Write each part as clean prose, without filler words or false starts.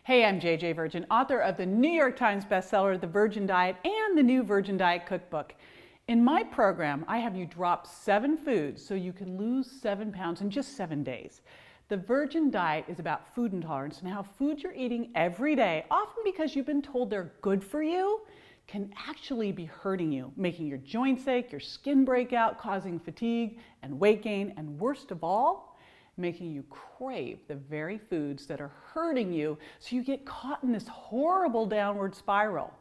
Hey, I'm JJ Virgin, author of the New York Times bestseller, The Virgin Diet, and the new Virgin Diet Cookbook. In my program, I have you drop 7 foods so you can lose 7 pounds in just 7 days. The Virgin Diet is about food intolerance and how foods you're eating every day, often because you've been told they're good for you, can actually be hurting you, making your joints ache, your skin break out, causing fatigue and weight gain, and worst of all, making you crave the very foods that are hurting you, so you get caught in this horrible downward spiral.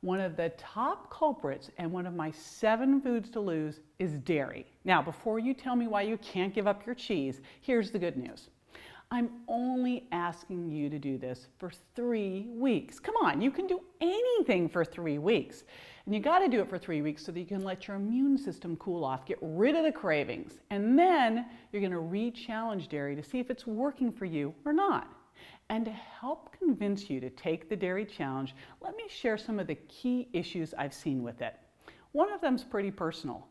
One of the top culprits and one of my 7 foods to lose is dairy. Now, before you tell me why you can't give up your cheese, here's the good news. I'm only asking you to do this for 3 weeks. Come on, you can do anything for 3 weeks. And you gotta do it for 3 weeks so that you can let your immune system cool off, get rid of the cravings, and then you're gonna re-challenge dairy to see if it's working for you or not. And to help convince you to take the dairy challenge, let me share some of the key issues I've seen with it. One of them is pretty personal.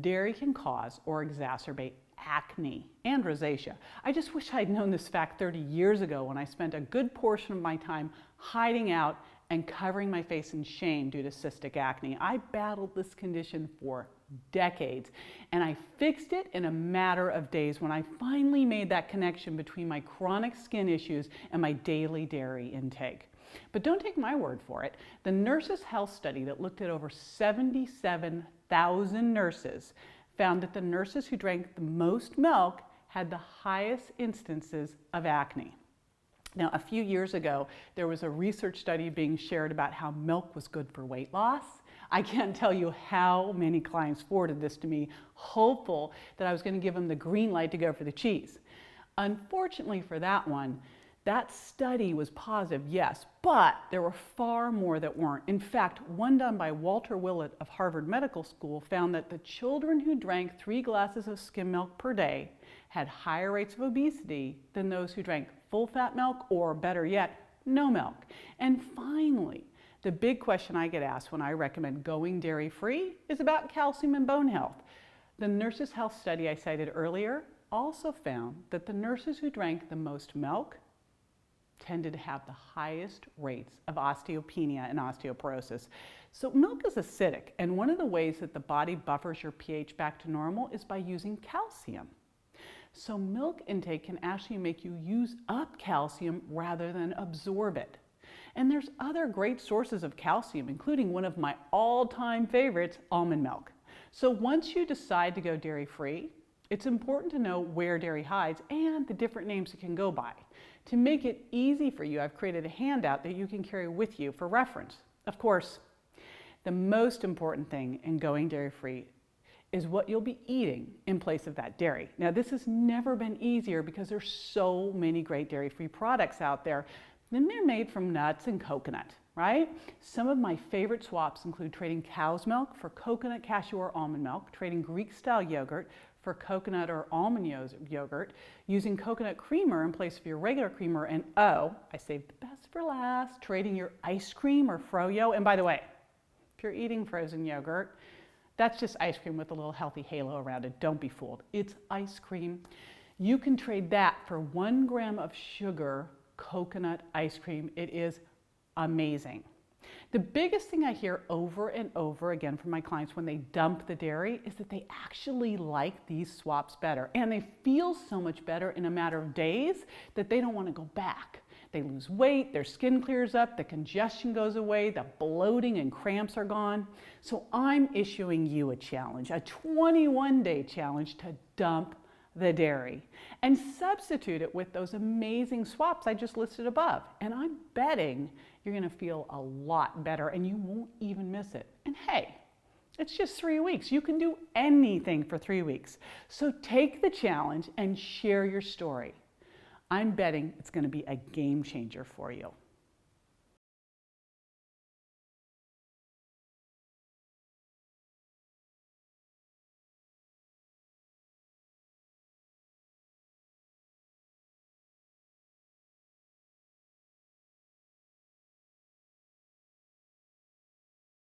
Dairy can cause or exacerbate acne and rosacea. I just wish I'd known this fact 30 years ago when I spent a good portion of my time hiding out and covering my face in shame due to cystic acne. I battled this condition for decades, and I fixed it in a matter of days when I finally made that connection between my chronic skin issues and my daily dairy intake. But don't take my word for it. The Nurses' Health Study that looked at over 77,000 nurses found that the nurses who drank the most milk had the highest instances of acne. Now, a few years ago, there was a research study being shared about how milk was good for weight loss. I can't tell you how many clients forwarded this to me, hopeful that I was going to give them the green light to go for the cheese. Unfortunately for that one, that study was positive, yes, but there were far more that weren't. In fact, one done by Walter Willett of Harvard Medical School found that the children who drank 3 glasses of skim milk per day had higher rates of obesity than those who drank full-fat milk, or better yet, no milk. And finally, the big question I get asked when I recommend going dairy-free is about calcium and bone health. The Nurses' Health Study I cited earlier also found that the nurses who drank the most milk tended to have the highest rates of osteopenia and osteoporosis. So milk is acidic, and one of the ways that the body buffers your pH back to normal is by using calcium. So milk intake can actually make you use up calcium rather than absorb it. And there's other great sources of calcium, including one of my all-time favorites, almond milk. So once you decide to go dairy-free, it's important to know where dairy hides and the different names it can go by. To make it easy for you, I've created a handout that you can carry with you for reference. Of course, the most important thing in going dairy-free is what you'll be eating in place of that dairy. Now, this has never been easier because there's so many great dairy-free products out there. Then they're made from nuts and coconut, right? Some of my favorite swaps include trading cow's milk for coconut, cashew, or almond milk, trading Greek-style yogurt for coconut or almond yogurt, using coconut creamer in place of your regular creamer, and oh, I saved the best for last, trading your ice cream or froyo. And by the way, if you're eating frozen yogurt, that's just ice cream with a little healthy halo around it. Don't be fooled. It's ice cream. You can trade that for 1 gram of sugar coconut ice cream. It is amazing. The biggest thing I hear over and over again from my clients when they dump the dairy is that they actually like these swaps better, and they feel so much better in a matter of days that they don't want to go back. They lose weight, their skin clears up, the congestion goes away, the bloating and cramps are gone. So I'm issuing you a challenge, a 21-day challenge to dump the dairy and substitute it with those amazing swaps I just listed above. And I'm betting you're going to feel a lot better and you won't even miss it. And hey, it's just 3 weeks. You can do anything for 3 weeks. So take the challenge and share your story. I'm betting it's going to be a game changer for you.